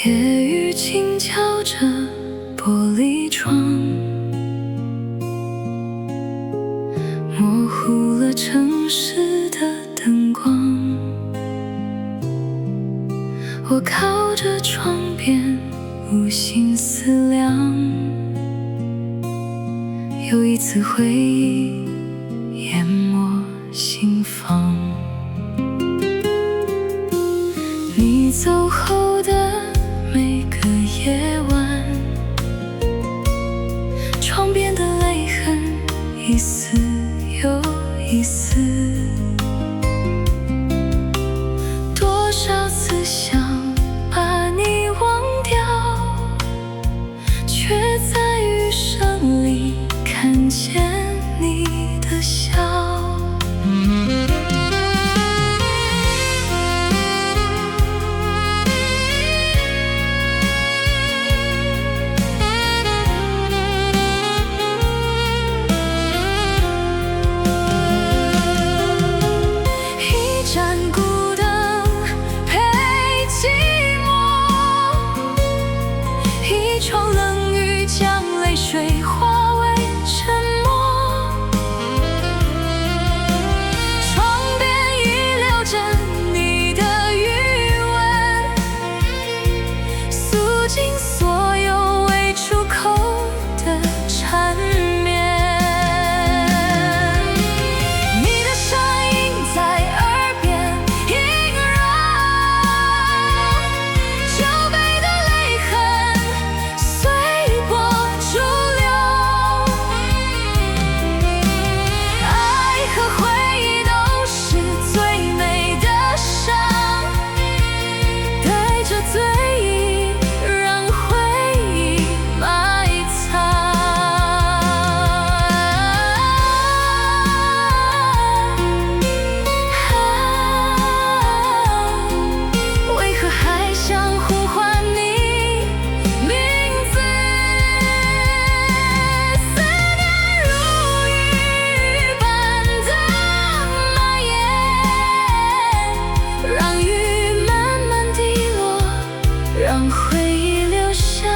夜雨轻敲着玻璃窗，模糊了城市的灯光。我靠着窗边，无心思量，又一次回忆淹没心房。你走后的每个夜晚，窗边的泪痕一丝又一丝，多少次想把你忘掉，却在余生里看见你的笑。一窗冷雨将泪水化为沉默，窗边遗留着你的余温，诉尽所有未出口的缠绵。你的声音在耳边萦绕，酒杯的泪痕随波逐流，爱和回忆都是最美的伤，带着醉意让回忆埋藏。为何还想呼唤你名字？思念如雨般的蔓延，让雨慢慢滴落，让回忆留下